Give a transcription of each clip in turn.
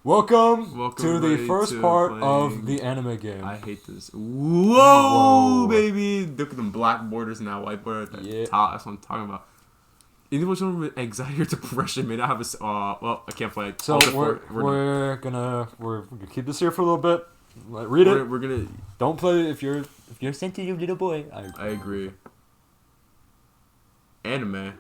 Welcome to the everybody, first to part playing- of the anime game. I hate this. Whoa, baby! Look at them black borders and that white border at the top. That's what I'm talking about. Individual children with anxiety or depression may not have a. Well, I can't play. So we're gonna keep this here for a little bit. Read it. We're gonna. Don't play if you're a sensitive little boy. I agree. Anime.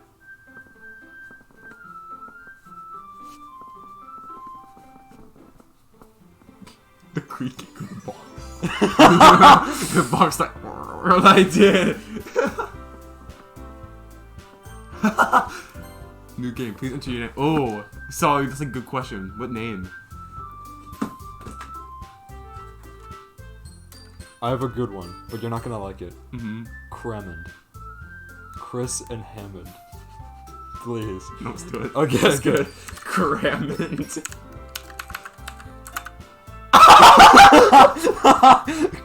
The creaking of the box. The box like I did. New game. Please enter your name. Oh, sorry. That's a good question. What name? I have a good one, but you're not gonna like it. Mm-hmm. Chris and Hammond. Please. No, let's do it. Okay, that's good. Crammond.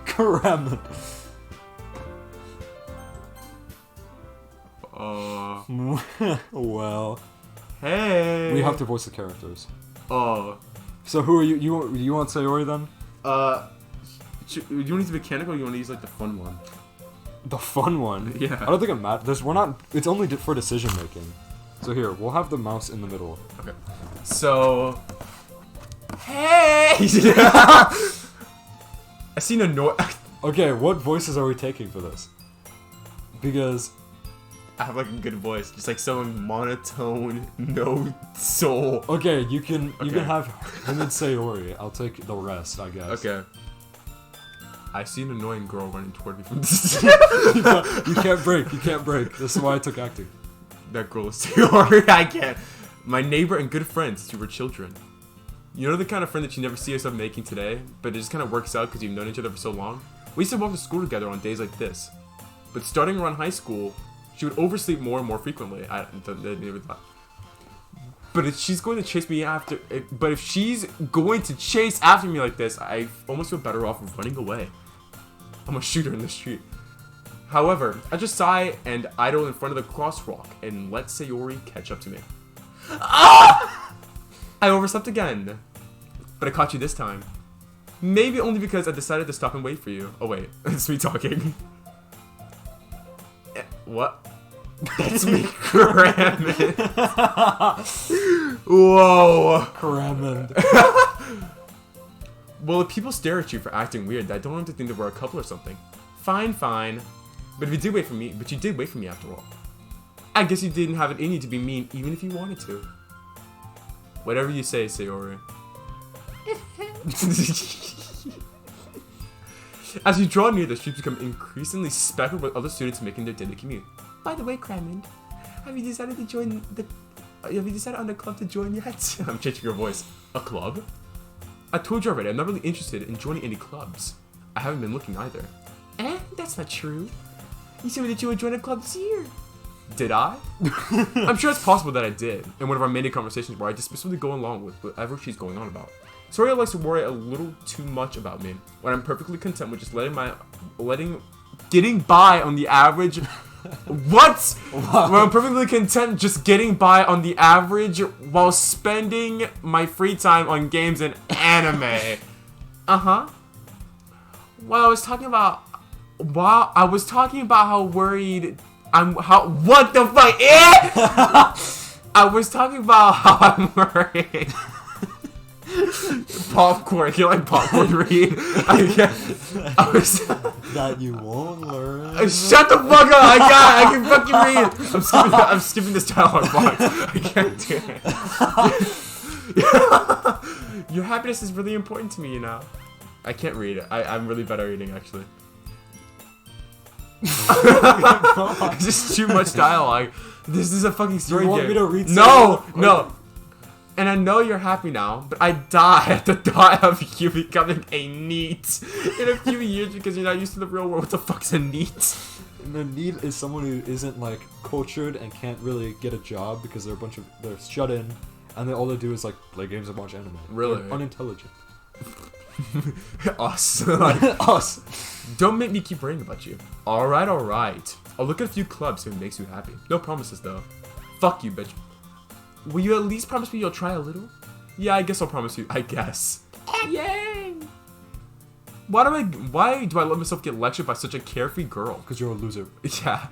Crammond. Well. Hey. We have to voice the characters. Oh. So who are you? You want Sayori then? Do you want to use the mechanical or you want to use like the fun one? The fun one? Yeah. I don't think it matters. We're not. It's only for decision making. So here, we'll have the mouse in the middle. Okay. So. Hey! I seen a noise. Okay, what voices are we taking for this? Because I have like a good voice, just like someone monotone, no soul. okay, you can have him and Sayori. I'll take the rest, I guess. Okay. I see an annoying girl running toward me from this. You can't break. You can't break. This is why I took acting. That girl is Sayori. I can't. My neighbor and good friend since we were children. You know the kind of friend that you never see yourself making today, but it just kind of works out because you've known each other for so long? We used to walk to school together on days like this. But starting around high school, she would oversleep more and more frequently. I never thought. But if she's going to chase me after... But if she's going to chase after me like this, I almost feel better off running away. I'm a shooter in the street. However, I just sigh and idle in front of the crosswalk and let Sayori catch up to me. Ah! I overslept again. But I caught you this time. Maybe only because I decided to stop and wait for you. Oh wait, it's me talking. What? That's me cramming. Whoa. Crammond. Well, if people stare at you for acting weird, I don't want them to think that we're a couple or something. Fine, fine. But if you did wait for me, after all. I guess you didn't have it in you to be mean, even if you wanted to. Whatever you say, Sayori. As you draw near, the streets become increasingly speckled with other students making their daily commute. By the way, Crammond, have you decided on the club to join yet? I'm changing your voice. A club? I told you already, I'm not really interested in joining any clubs. I haven't been looking either. That's not true. You said that you would join a club this year. Did I? I'm sure it's possible that I did, in one of our many conversations where I dismissively go along with whatever she's going on about. Sorry, I likes to worry a little too much about me, when I'm perfectly content with just getting by on the average. What? When I'm perfectly content just getting by on the average while spending my free time on games and anime. Well, I was talking about how worried what the fuck? I was talking about how I'm worried. Popcorn. You like popcorn read? That you won't learn. Shut the fuck up! I can fucking read. I'm skipping this dialogue box. I can't do it. Your happiness is really important to me, you know. I can't read. I'm really bad at reading, actually. It's just too much dialogue. This is a fucking story game. You want me to read? No. And I know you're happy now, but I die at the thought of you becoming a NEET in a few years because you're not used to the real world. What the fuck's a NEET? The NEET is someone who isn't like cultured and can't really get a job because they're shut in, and all they do is like play games and watch anime. Really? They're unintelligent. Us. Us. Don't make me keep worrying about you. Alright. I'll look at a few clubs if it makes you happy. No promises though. Fuck you, bitch. Will you at least promise me you'll try a little? Yeah, I guess I'll promise you. I guess. Yay! Why do I let myself get lectured by such a carefree girl? Because you're a loser. Yeah.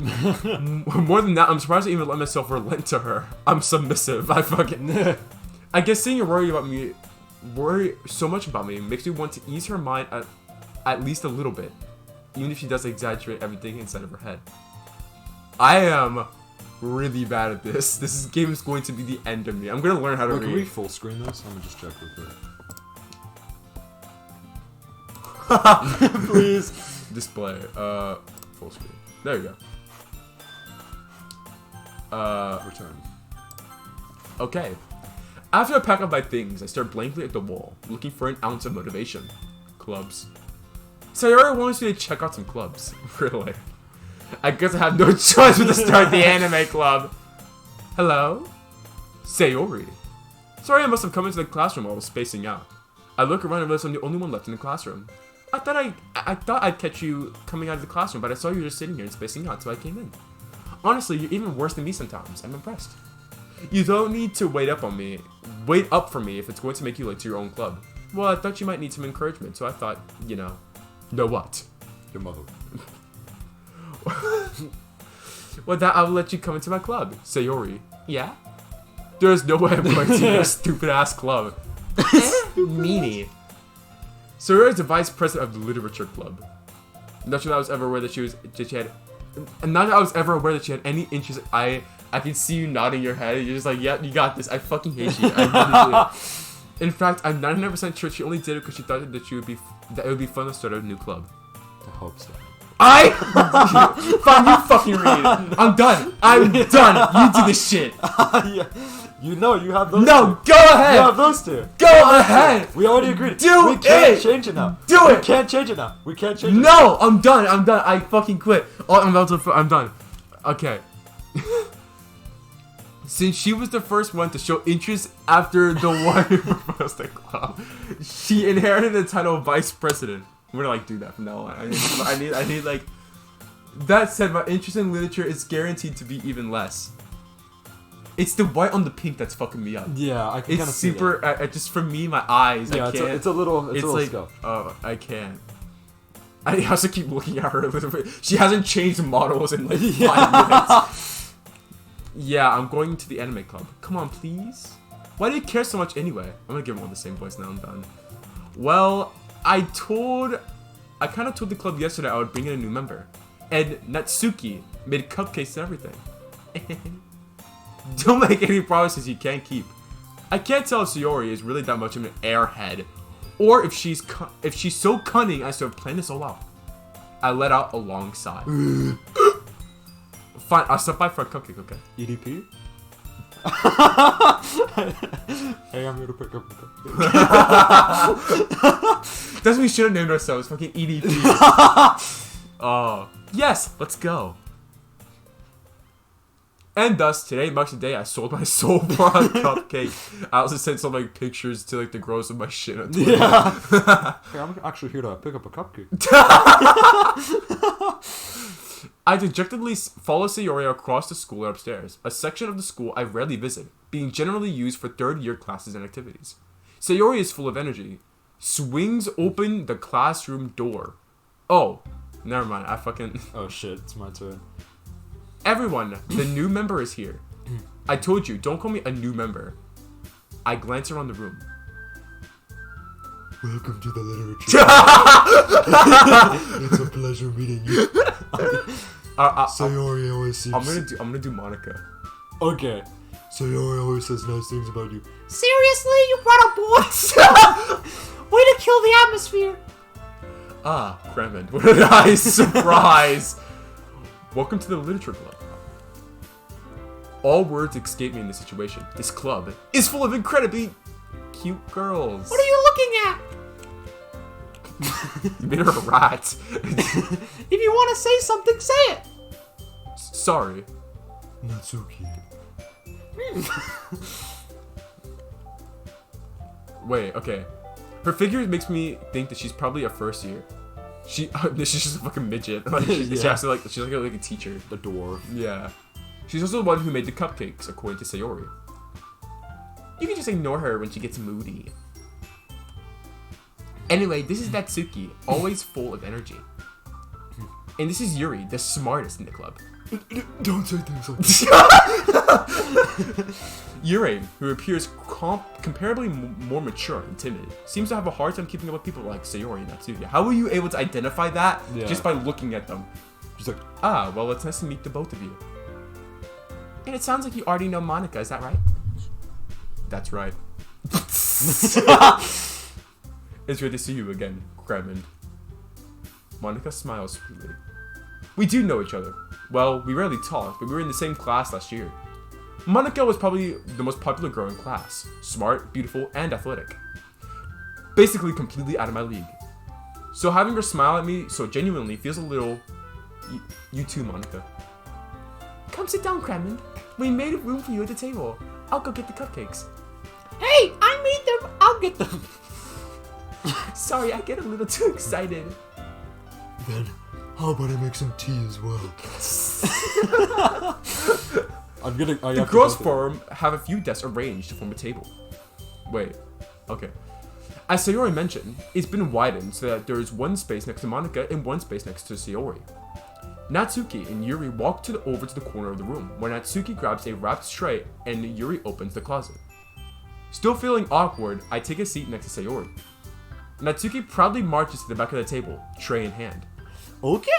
More than that, I'm surprised I even let myself relent to her. I'm submissive. I guess seeing her worry so much about me makes me want to ease her mind at least a little bit, even if she does exaggerate everything inside of her head. I am really bad at this. This game is going to be the end of me. I'm gonna learn how to read. Can we full screen this? Let me just check real quick. Please. Display. Full screen. There you go. Return. Okay. After I pack up my things, I stare blankly at the wall, looking for an ounce of motivation. Clubs. Sayori wants me to check out some clubs. Really? I guess I have no choice but to start the anime club. Hello? Sayori. Sorry, I must have come into the classroom while I was spacing out. I look around and realize I'm the only one left in the classroom. I thought I'd catch you coming out of the classroom, but I saw you just sitting here and spacing out, so I came in. Honestly, you're even worse than me sometimes. I'm impressed. You don't need to wait up for me if it's going to make you late to your own club. Well, I thought you might need some encouragement, so I thought, know what? Your mother. Well, that I'll let you come into my club. Sayori. Yeah? There's no way I'm going to your stupid ass club. Meanie. Sayori is the vice president of the literature club. Not that I was ever aware that she had any interest. I can see you nodding your head. You're just like, yeah, you got this. I fucking hate you. I really do. In fact, I'm 99% sure she only did it because she thought that it would be fun to start a new club. I hope so. Fine, you fucking read it. I'm done. You do this shit. Yeah. You have those No, two. go ahead. You have those two. Go ahead. We already agreed. Do We can't it. change it now. Do it. We can't change it now. We can't change it. No, I'm done. I fucking quit. Oh, I'm done. Okay. Since she was the first one to show interest after the one who proposed the club, she inherited the title of vice president. I'm gonna do that from now on. I need That said, my interest in literature is guaranteed to be even less. It's the white on the pink that's fucking me up. Yeah, I can kind of see super. Just for me, my eyes. Yeah, I can't. it's a little scuff. Oh, I can't. I also keep looking at her a little bit. She hasn't changed models in 5 minutes. Yeah, I'm going to the anime club. Come on, please. Why do you care so much anyway? I'm gonna give them all the same voice now. I'm done. Well, I kind of told the club yesterday I would bring in a new member, and Natsuki made cupcakes and everything. Don't make any promises you can't keep. I can't tell if Sayori is really that much of an airhead, or if she's so cunning as to have planned this all out. I let out a long sigh. Fine, I'll stop by for a cupcake, okay? EDP? Hey, I'm here to pick up the cupcake. That's what we should have named ourselves, fucking EDP. Oh, yes, let's go. And thus, today marks the day I sold my soul for a cupcake. I also sent some pictures to the girls of my shit on Twitter. Yeah. Hey, I'm actually here to pick up a cupcake. I dejectedly follow Sayori across the school and upstairs, a section of the school I rarely visit, being generally used for third-year classes and activities. Sayori is full of energy. Swings open the classroom door. Oh, never mind. Oh shit, it's my turn. Everyone, the new member is here. I told you, don't call me a new member. I glance around the room. Welcome to the literature. It's a pleasure meeting you. Sayori always seems... I'm gonna do Monica. Okay. Sayori always says nice things about you. Seriously? You brought up boys? Way to kill the atmosphere. Ah, Kremen. What a nice surprise. Welcome to the literature club. All words escape me in this situation. This club is full of incredibly cute girls. What are you looking at? You made her a rat. If you want to say something, say it. Sorry. Natsuki. Wait, okay. Her figure makes me think that she's probably a first year. She's just a fucking midget. She's like a teacher. The dwarf. Yeah. She's also the one who made the cupcakes, according to Sayori. You can just ignore her when she gets moody. Anyway, this is Natsuki, always full of energy. And this is Yuri, the smartest in the club. Don't say things like that. Yuri, who appears comparably more mature and timid, seems to have a hard time keeping up with people like Sayori and Natsuki. How were you able to identify that just by looking at them? She's like, Well, it's nice to meet the both of you. And it sounds like you already know Monica, is that right? That's right. It's good to see you again, Kremen. Monica smiles sweetly. We do know each other. Well, we rarely talk, but we were in the same class last year. Monica was probably the most popular girl in class. Smart, beautiful, and athletic. Basically completely out of my league. So having her smile at me so genuinely feels a little... You too, Monica. Come sit down, Kremen. We made room for you at the table. I'll go get the cupcakes. Hey, I made them. I'll get them. Sorry, I get a little too excited. then how about I make some tea as well? The girls' forum have a few desks arranged to form a table. Wait, okay. As Sayori mentioned, it's been widened so that there is one space next to Monica and one space next to Sayori. Natsuki and Yuri walk over to the corner of the room, where Natsuki grabs a wrapped tray and Yuri opens the closet. Still feeling awkward, I take a seat next to Sayori. Natsuki proudly marches to the back of the table, tray in hand. Okay.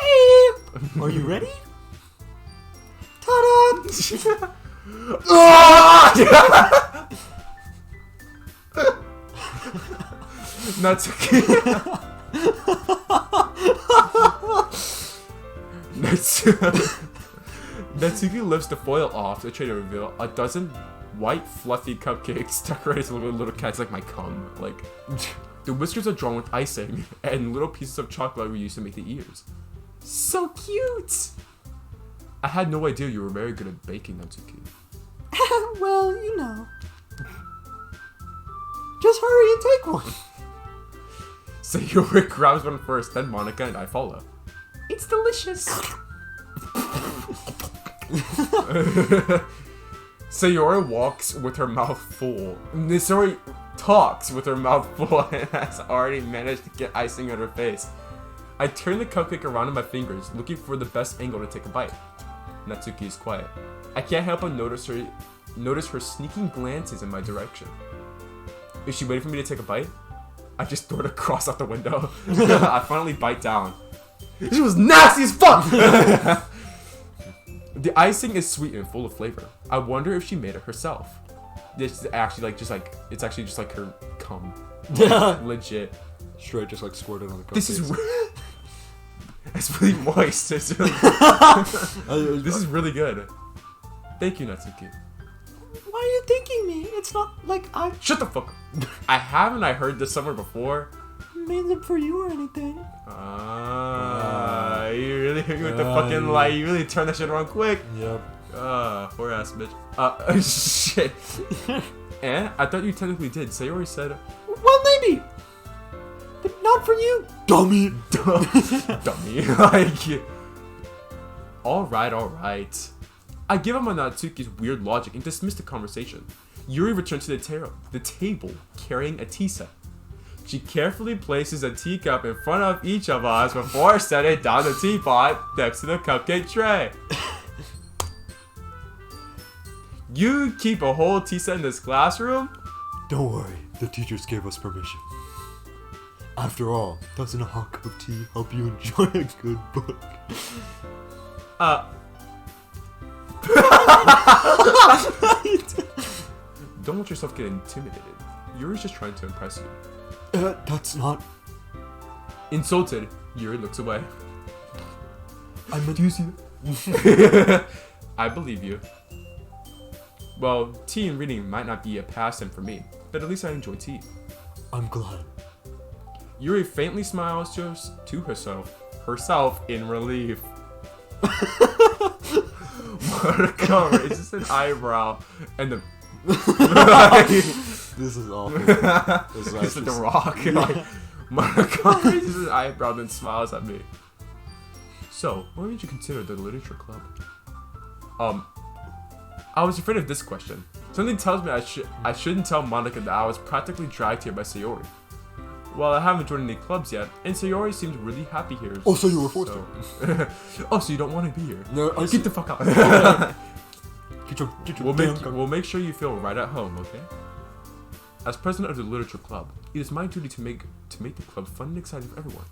Are you ready? Ta-da! Natsuki. Natsuki lifts the foil off the tray to reveal a dozen white, fluffy cupcakes decorated with little cats like my cum. Like, the whiskers are drawn with icing, and little pieces of chocolate were used to make the ears. So cute! I had no idea you were very good at baking, Natsuki. Well, you know. Just hurry and take one. Sayori grabs one first, then Monica and I follow. It's delicious! Sayori walks with her mouth full. Sayori talks with her mouth full and has already managed to get icing on her face. I turn the cupcake around in my fingers, looking for the best angle to take a bite. Natsuki is quiet. I can't help but notice her sneaking glances in my direction. Is she waiting for me to take a bite? I just throw it across out the window. I finally bite down. She was nasty as fuck! The icing is sweet and full of flavor. I wonder if she made it herself. It's actually just like her cum. Legit. Straight just like squirted on the cupcakes. This is it's really moist. It's really this is really good. Thank you, Natsuki. Why are you thanking me? It's not like I Shut the fuck up. I heard this somewhere before. made them for you or anything. You really hit me with the fucking lie. You really turned that shit around quick. Yep. Poor ass bitch. Shit. Eh? I thought you technically did. Sayori said... Well, maybe. But not for you. Dummy! Dummy. Like... Alright. I give up on Natsuki's weird logic and dismiss the conversation. Yuri returns to the table, carrying a tea set. She carefully places a teacup in front of each of us before setting down the teapot next to the cupcake tray. You keep a whole tea set in this classroom? Don't worry, the teachers gave us permission. After all, doesn't a hot cup of tea help you enjoy a good book? Don't let yourself get intimidated. Yuri's just trying to impress you. That's not... Insulted, Yuri looks away. Do you see that? I believe you. Well, tea and reading might not be a pastime for me, but at least I enjoy tea. I'm glad. Yuri faintly smiles to herself in relief. Monica raises an eyebrow, and the This is awful. This is the Rock. Like, Monica raises an eyebrow, then smiles at me. So, what did you consider the literature club? I was afraid of this question. Something tells me I shouldn't tell Monica that I was practically dragged here by Sayori. Well, I haven't joined any clubs yet, and Sayori seems really happy here. Oh, so you were forced to. Oh, so you don't want to be here? No, Get the fuck out. We'll make sure you feel right at home, okay? As president of the literature club, it is my duty to make the club fun and exciting for everyone.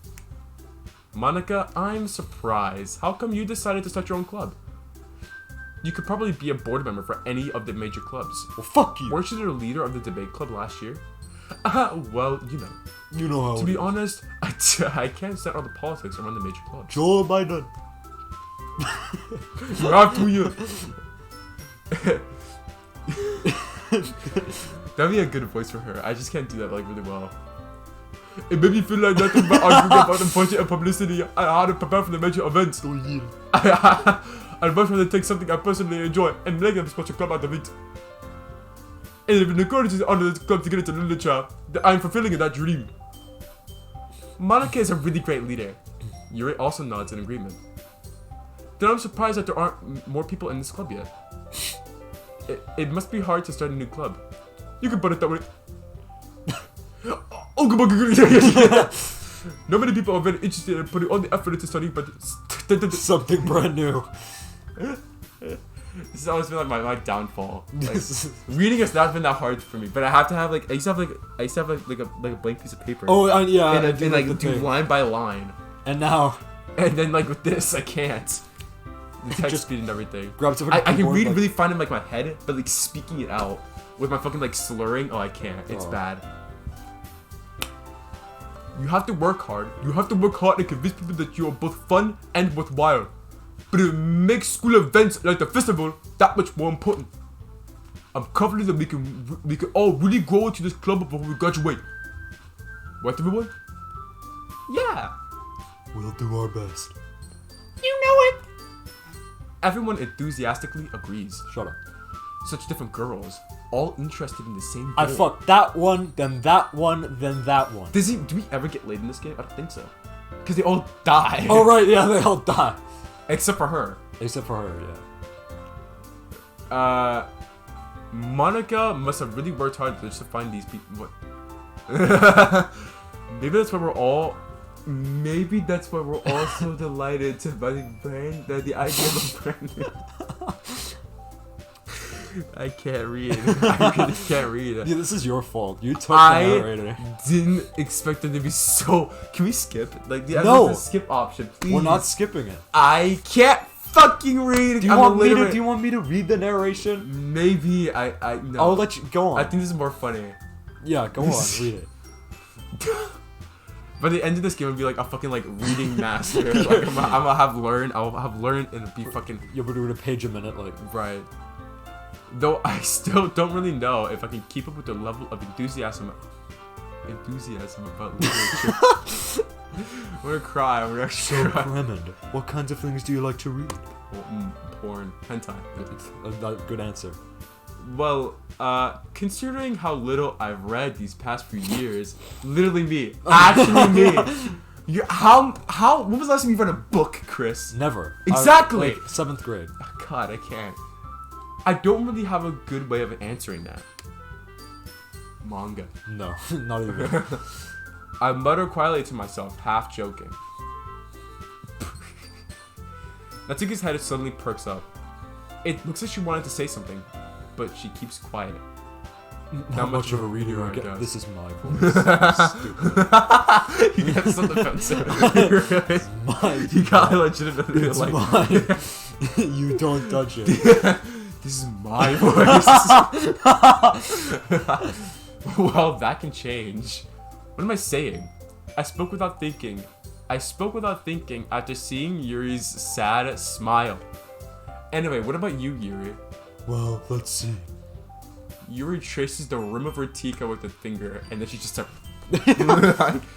Monica, I'm surprised. How come you decided to start your own club? You could probably be a board member for any of the major clubs. Well, fuck you. Weren't you the leader of the debate club last year? Well, you know. You know how. To be honest, I can't stand all the politics around the major clubs. Joe Biden. Not to you. That'd be a good voice for her. I just can't do that like really well. It made me feel like nothing but arguing about the budget and publicity and how to prepare for the major events. I'd much rather take something I personally enjoy and make them special club out of it. And if it encourages under the club to get into literature, then I'm fulfilling that dream. Monica is a really great leader. Yuri also nods in agreement. Then I'm surprised that there aren't more people in this club yet. It must be hard to start a new club. You can put it that way. Not many people are very interested in putting all the effort into studying, but something brand new. This has always been like my downfall. Like, reading has not been that hard for me, but I have to have like I used to have a blank piece of paper. Oh yeah, and like do line by line. And now, and then like with this, I can't. The text speed and everything. I can read really fine in like my head, but like speaking it out with my fucking like slurring, I can't. It's bad. You have to work hard. You have to work hard and convince people that you are both fun and worthwhile. But it makes school events like the festival that much more important. I'm confident that we can all really grow into this club before we graduate. Right, everyone? Yeah. We'll do our best. You know it. Everyone enthusiastically agrees. Shut up. Such different girls, all interested in the same goal. I fucked that one, then that one, then that one. Do we ever get laid in this game? I don't think so. Because they all die. Oh right, yeah, they all die. Except for her. Except for her, yeah. Monica must have really worked hard just to find these people. What? Maybe that's why we're all so delighted to the idea of a brand new. I can't read. I really can't read. Yeah, this is your fault. You took the narrator. I didn't expect it to be so. Can we skip? Like, no. The skip option, please. We're not skipping it. I can't fucking read. Do you want me to read the narration? Maybe no. I'll let you go on. I think this is more funny. Yeah, go on, read it. By the end of this game, it'll be like a fucking like reading master. Like I'll have learned and it'll be fucking. You'll be doing a page a minute, like. Right. Though I still don't really know if I can keep up with the level of enthusiasm about literature. I'm gonna cry. I'm gonna So, Raymond, what kinds of things do you like to read? Well, porn, hentai. Good answer. Well, considering how little I've read these past few years, literally me, actually me. When was the last time you read a book, Chris? Never. Exactly. 7th grade. Oh, God, I can't. I don't really have a good way of answering that. Manga. No, not even. I mutter quietly to myself, half joking. Natsuki's head suddenly perks up. It looks like she wanted to say something, but she keeps quiet. Not much of a reader, I guess. This is my voice. You got something offensive. Mine. You got legitimately It's like. mine. You don't touch it. This is my voice. Well, that can change. What am I saying? I spoke without thinking after seeing Yuri's sad smile. Anyway, what about you, Yuri? Well, let's see. Yuri traces the rim of her teacup with a finger, and then she just starts.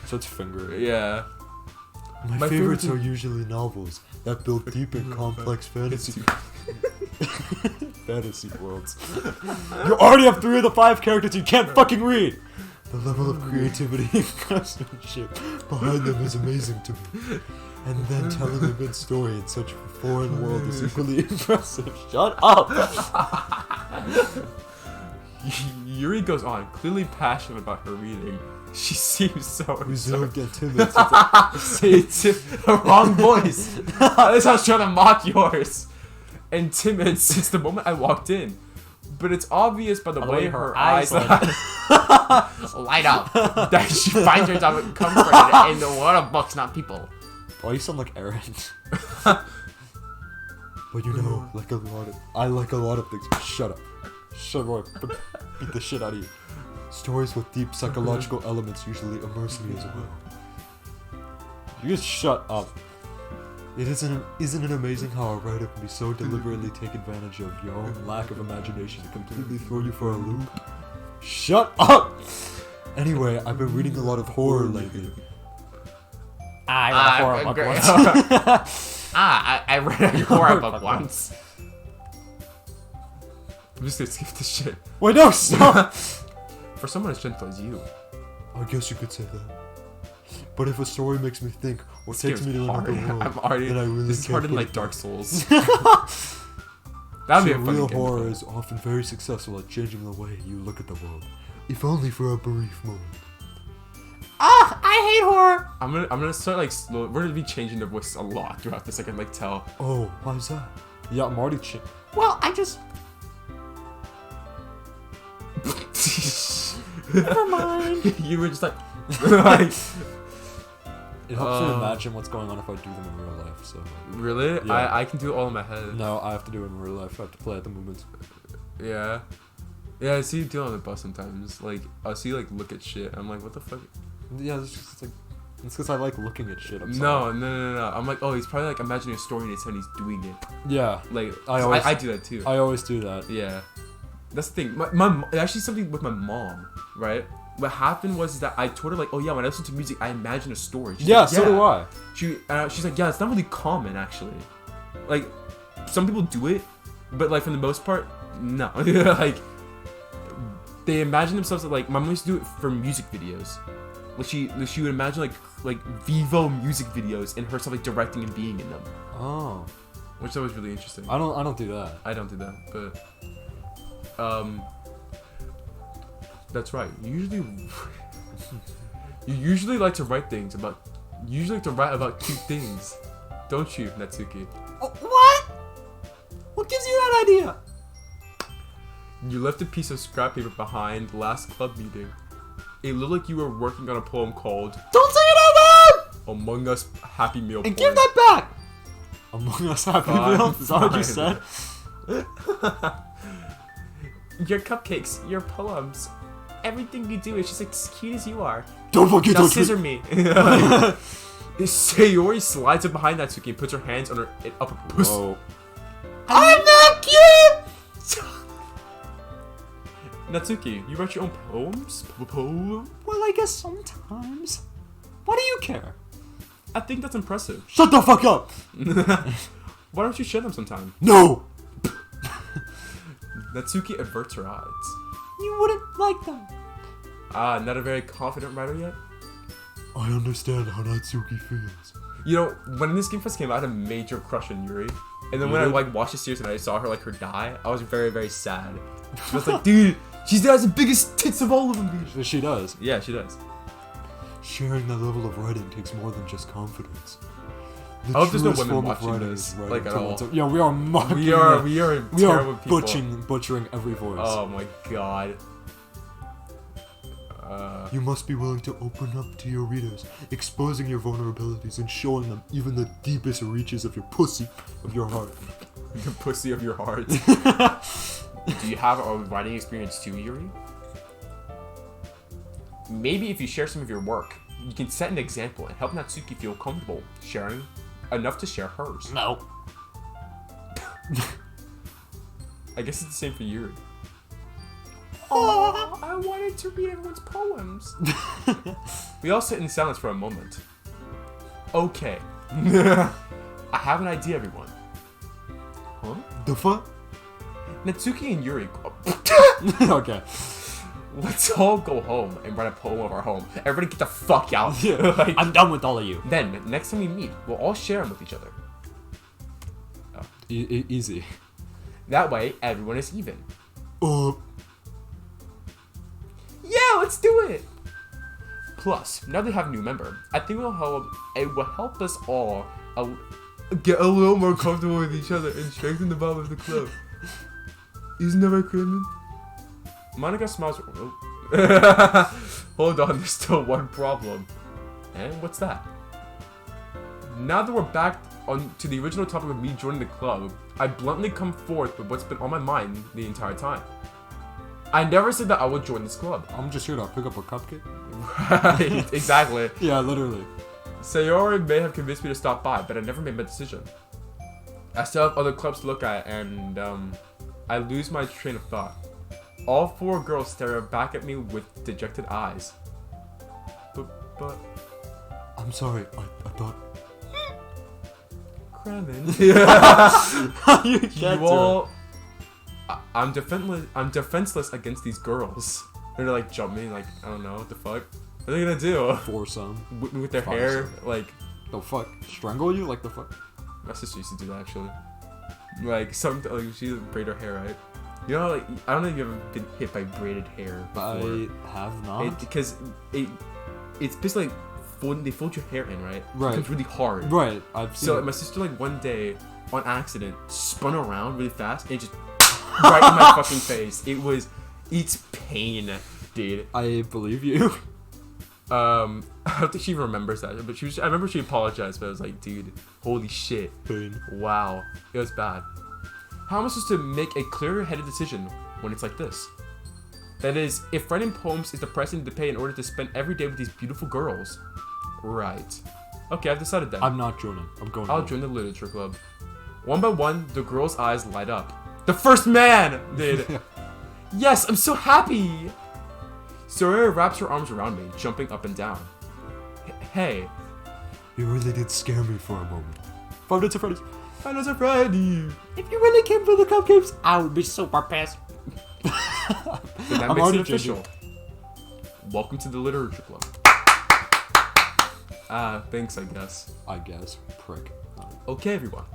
So it's fingering. Yeah. My favorites are usually novels that build deep and complex fantasy worlds. You already have 3 of the 5 characters you can't fucking read! The level of creativity and craftsmanship behind them is amazing to me. And then telling a good story in such a foreign world is equally impressive. Shut up! Yuri goes on, clearly passionate about her reading. She seems so Reserved and timid. it's the wrong voice. This I was trying to mock yours. And timid since the moment I walked in. But it's obvious by the way her eyes light up that she finds herself comforted in the world of books, not people. Oh, you sound like Aaron. But you know, I like a lot of things. Shut up. Shut up. Beat the shit out of you. Stories with deep psychological elements usually immerse me as well. You just shut up. Isn't it amazing how a writer can be so deliberately take advantage of your own lack of imagination to completely throw you for a loop? Shut up! Anyway, I've been reading a lot of horror lately. I read a horror book once. I read a horror book once. I'm just gonna skip this shit. Wait, no, stop! For someone as gentle as you. I guess you could say that. But if a story makes me think or takes me to another world, then I really this is can't harder than put like it Dark down. Souls. That'd be a fun Real game. horror is often very successful at changing the way you look at the world, if only for a brief moment. I hate horror. I'm gonna start like slow. We're gonna be changing the voice a lot throughout this. I can like tell. Oh, why's that? Yeah, I'm already Well, I just... Never mind. You were just like, like It helps me imagine what's going on if I do them in real life, so... really? Yeah. I can do it all in my head. No, I have to do it in real life. I have to play at the moment. Yeah. Yeah, I see you do it on the bus sometimes. Like, I'll see you, like, look at shit. I'm like, what the fuck? Yeah, it's just like... It's because I like looking at shit. I'm No. sorry. I'm like, oh, he's probably, like, imagining a story in his head and he's doing it. Yeah, Like, I I do that, too. I always do that. Yeah. That's the thing. My actually something with my mom, right? What happened was that I told her, like, oh, yeah, when I listen to music, I imagine a story. She's Yeah, like, so do I. She's like, yeah, it's not really common, actually. Like, some people do it, but, like, for the most part, no. Like, they imagine themselves, like, my mom used to do it for music videos. Like, she would imagine, like Vivo music videos and herself, like, directing and being in them. Oh. Which I was really interesting. I don't do that. I don't do that, but... That's right. You usually like to write things about... You usually like to write about cute things. Don't you, Natsuki? Oh, what? What gives you that idea? You left a piece of scrap paper behind last club meeting. It looked like you were working on a poem called Don't say it out loud! Among Us Happy Meal And Poem. give that back! Among Us Happy Fine, Meal? Is that what you fine. said? Your cupcakes, your poems, everything you do is just as cute as you are. Don't forget Now those... scissor me. Sayori slides up behind Natsuki and puts her hands on her upper pussy. Whoa. I'm not cute! Natsuki, you write your own poems? Poem? Well, I guess sometimes. Why do you care? I think that's impressive. Shut the fuck up! Why don't you share them sometime? No! Natsuki averts her eyes. You wouldn't like them. Not a very confident writer yet? I understand how Natsuki feels. You know, when this game first came out, I had a major crush on Yuri. And then when I Really? like watched the series and I saw her like her die, I was very, very sad. I was like, dude, she has the biggest tits of all of them, dude. She does. Yeah, she does. Sharing that level of writing takes more than just confidence. The I hope there's no truest women form of watching writing this, is writing like, at to all. oneself. Yeah, we are mocking We are it. We terrible are people. butchering every voice. Oh my god. You must be willing to open up to your readers, exposing your vulnerabilities and showing them even the deepest reaches of your pussy, of your heart. The pussy of your heart. Do you have a writing experience too, Yuri? Maybe if you share some of your work, you can set an example and help Natsuki feel comfortable sharing enough to share hers. No. I guess it's the same for Yuri. Oh, I wanted to read everyone's poems. We all sit in silence for a moment. Okay. I have an idea, everyone. Huh? The fuck? Natsuki and Yuri. Okay. Let's all go home and write a poem of our home. Everybody get the fuck out. Yeah. Like, I'm done with all of you. then, next time we meet, we'll all share them with each other. Easy. That way, everyone is even. Let's do it. Plus, now they have a new member. I think it will help us all get a little more comfortable with each other and strengthen the bond of the club. Isn't that right, Kramen? Monica smiles. Hold on, there's still one problem. And what's that? Now that we're back on to the original topic of me joining the club, I bluntly come forth with what's been on my mind the entire time. I never said that I would join this club. I'm just here to pick up a cupcake. Right, exactly. Yeah, literally. Sayori may have convinced me to stop by, but I never made my decision. I still have other clubs to look at, and I lose my train of thought. All 4 girls stare back at me with dejected eyes. But... I'm sorry, I thought... Kramen. You can't You all... I'm defenseless against these girls. They're gonna like jump me, like, I don't know, what the fuck? What are they gonna do? Foursome. Whip me with their hair, like... The fuck? Strangle you? Like the fuck? My sister used to do that, actually. Like, she braid her hair, right? You know, like, I don't know if you've ever been hit by braided hair before. I have not. Because it's basically like, they fold your hair in, right? Right. It becomes really hard. Right, I've seen So, it. my sister, like, one day, on accident, spun around really fast, and it just right in my fucking face. It's pain, dude. I believe you. I don't think she remembers that, but I remember she apologized, but I was like, dude, holy shit. Pain. Wow. It was bad. How am I supposed to make a clear-headed decision when it's like this? That is, if writing poems is the price I need to pay in order to spend every day with these beautiful girls. Right. Okay, I've decided then. I'm not joining. I'm going I'll home. join the literature club. One by one, the girls' eyes light up. The first man did. Yes, I'm so happy. Soraya wraps her arms around me, jumping up and down. Hey. You really did scare me for a moment. 5 Nights at Freddy's. Find us a Freddy. If you really came for the cupcakes, I would be super pissed. Then that I'm makes already it official. Welcome to the literature club. Thanks, I guess. I guess. Prick. Okay, everyone.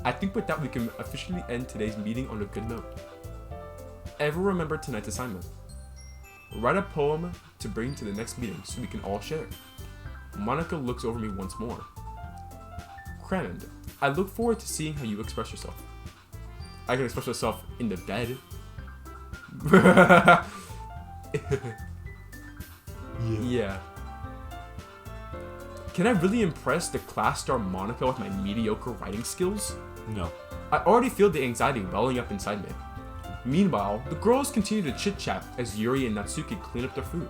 I think with that we can officially end today's meeting on a good note. Ever remember tonight's assignment? Write a poem to bring to the next meeting so we can all share. Monica looks over me once more. Crammond, I look forward to seeing how you express yourself. I can express myself in the bed. Yeah. Can I really impress the class star Monica with my mediocre writing skills? No. I already feel the anxiety welling up inside me. Meanwhile, the girls continue to chit-chat as Yuri and Natsuki clean up their food.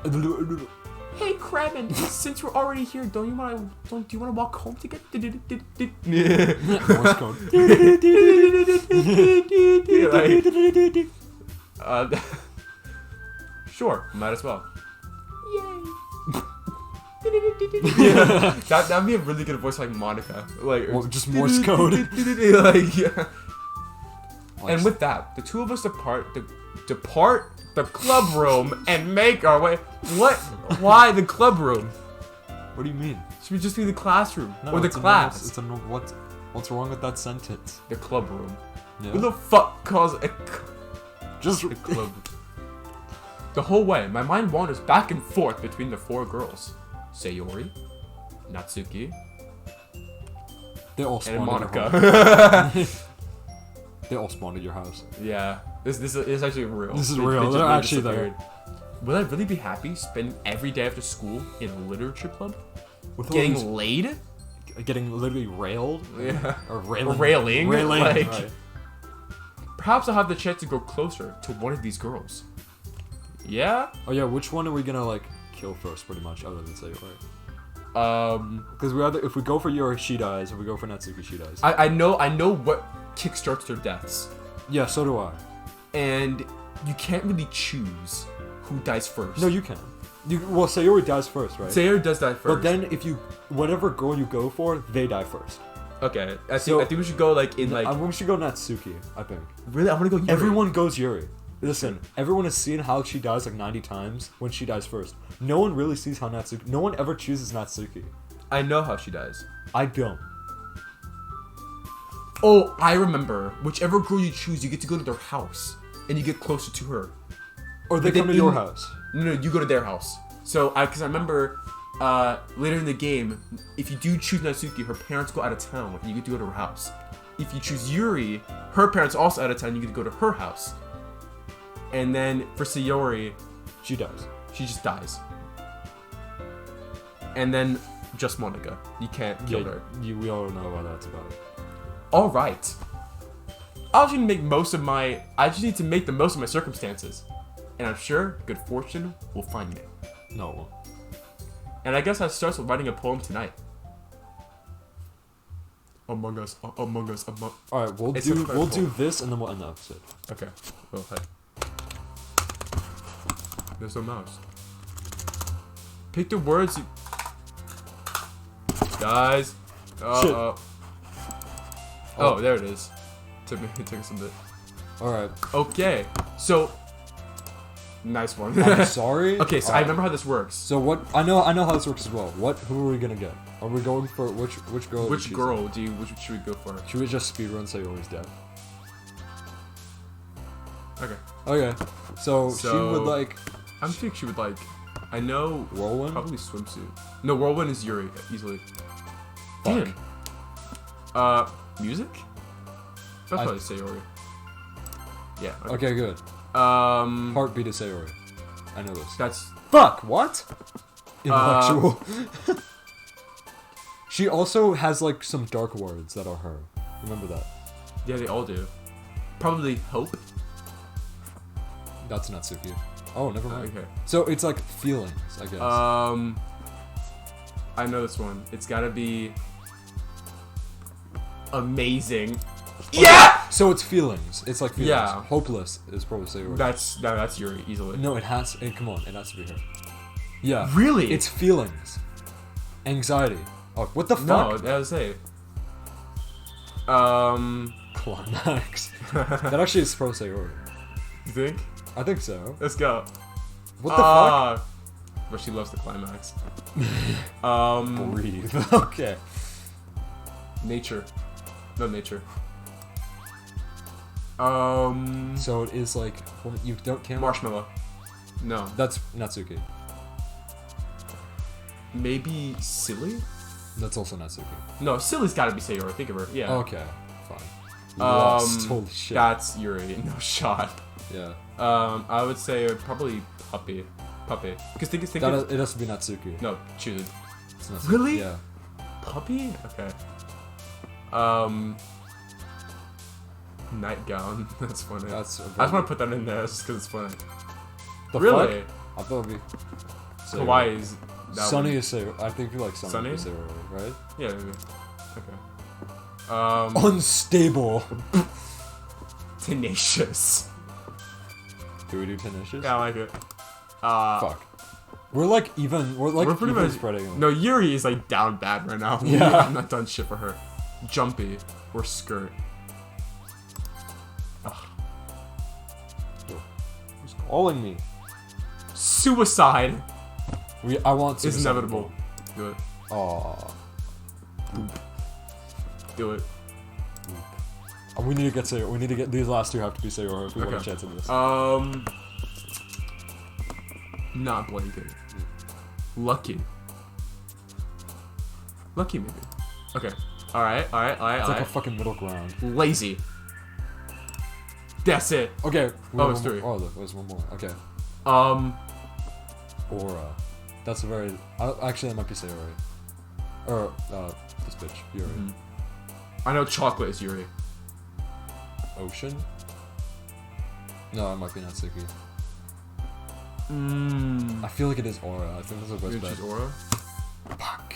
Hey, Kramen, since we're already here, do you wanna walk home together? Morse code. Sure, might as well. Yay. That'd be a really good voice like Monica. Like Well, just Morse code. Like, yeah. Like, And with that, the two of us depart the club room and make our way. What? Why the club room? what do you mean? Should we just be the classroom No, or the it's a class? What's wrong with that sentence? The club room. Yeah. Who the fuck calls it Just a club? The whole way, my mind wanders back and forth between the 4 girls: Sayori, Natsuki, they all and spawned Monica. At your home. They all spawned at your house. Yeah, this is actually real. This is They real. just They're really actually there. disappeared. Will I really be happy spending every day after school in a literature club? With all these- Getting laid? getting literally railed. Yeah. Or railing. Railing? Like- Right. Perhaps I'll have the chance to go closer to one of these girls. Yeah? Oh yeah, which one are we gonna like kill first, pretty much, other than Sayori? Because if we go for Yuri, she dies. If we go for Natsuki, she dies. I know what kickstarts their deaths. Yeah, so do I. And you can't really choose who dies first. No, you can. Well, Sayori dies first, right? Sayori does that first. But then whatever girl you go for, they die first. Okay, I think we should go like in like. We should go Natsuki, I think. Really, I want to go. Yuri. Everyone goes Yuri. Listen, everyone has seen how she dies like 90 times when she dies first. No one really sees how Natsuki. No one ever chooses Natsuki. I know how she dies. I don't. Oh, I remember. Whichever girl you choose, you get to go to their house, and you get closer to her. Or they But then come to your in- house. No, you go to their house. So, because I remember later in the game, if you do choose Natsuki, her parents go out of town, and you get to go to her house. If you choose Yuri, her parents also out of town, you get to go to her house. And then for Sayori, She dies. she just dies. And then just Monica. You can't kill her. We all know what that's about. All right. I just need to make the most of my circumstances, and I'm sure good fortune will find me. No. And I guess that starts with writing a poem tonight. Among Us. All right, we'll It's a do poem. this and then we'll end the episode. Okay. Oh, hey. There's no mouse. Pick the words. Guys. Shit. Oh, there it is. It took us a bit. All right. Okay. So. Nice one. I'm sorry. Okay, so All I right. remember how this works. So what? I know how this works as well. Who are we gonna get? Are we going for which girl? are we Which choosing? girl which should we go for? Should we just speedrun Sayori's death? Okay. Okay. So she would like I'm thinking she would like. I know. whirlwind. Probably swimsuit. No, whirlwind is Yuri easily. Fuck. Damn. Music. That's I- probably Sayori. Yeah. Okay, good. Heartbeat is Sayori. I know this. That's Fuck. What? Intellectual. She also has like some dark words that are her. Remember that. yeah. They all do. Probably hope. That's Natsuki. Oh, never mind. Okay. So it's like feelings, I guess. I know this one. It's gotta be amazing. Yeah. So it's feelings. It's like feelings. Yeah. Hopeless is probably Sayori. That's Yuri easily. No, it has. Come on, it has to be her. Yeah. Really? It's feelings. Anxiety. Oh, what the No, fuck? I would say. Climax. That actually is probably Sayori. You think? I think so. Let's go. What the fuck? But she loves the climax. Breathe. Okay. Nature. No nature. So it is like you can't. Marshmallow. No. That's Natsuki. Maybe silly? That's also Natsuki. No, silly's gotta be Sayori. Think of her. Yeah. Okay, fine. Lost. Holy shit. That's Yuri. No shot. Yeah. I would say probably puppy. Because think That of, it has to be Natsuki. no, choose it. It's Natsuki. Really? Yeah. Puppy? Okay. Nightgown. That's funny. That's. I just want to put that in there just because it's funny. The Really? Fuck? I thought it'd be. Kawaii is that Sunny one. is Sayori. I think you like Sunny. Sunny? Is Sayori, right? Yeah, maybe. Okay. Unstable. Tenacious. Do we do tenacious? Yeah, I like it. Fuck. We're like even. We're like We're pretty even much spreading. Them. No, Yuri is like down bad right now. Yeah. I'm not done shit for her. Jumpy or skirt. Who's calling me? Suicide I want to. is inevitable. Do it. Aww. Do it. We need to get Sayori. We need to get these last two. Have to be Sayori if we want a Okay. chance at this. Not blanket. Lucky. Lucky maybe. Okay. Alright. It's like a fucking middle ground. Lazy. That's it. Okay. Oh, it's three. Oh, look, there's one more. Okay. Aura. That's a very. Actually, that might be Sayori. Or this bitch, Yuri. I know chocolate is Yuri. Ocean. No, it might be Natsuki. I feel like it is Aura. I think that's the You best bet. choose Aura? Fuck.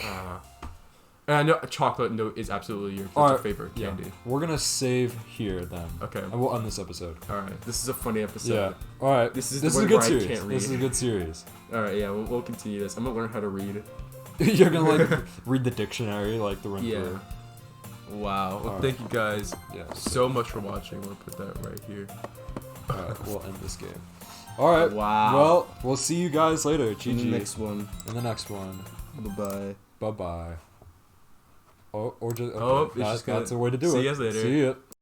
And I know chocolate is absolutely your Alright, favorite yeah. candy. We're gonna save here then. Okay. And we'll end this episode. Alright. This is a funny episode. Yeah. All right. This is a the one good where I series. can't This is a read. good series. Alright, yeah, we'll continue this. I'm gonna learn how to read. You're gonna like read the dictionary like the run Yeah. through. Wow. Well, Alright. thank you guys Yeah. so much for watching. We'll put that right here. All right. We'll end this game. All right. Wow. Well, we'll see you guys later. GG. In the next one. In the next one. Bye-bye. Bye bye. Or just. Okay. Oh, it's just gonna- that's a way to do it. see you guys later. See ya.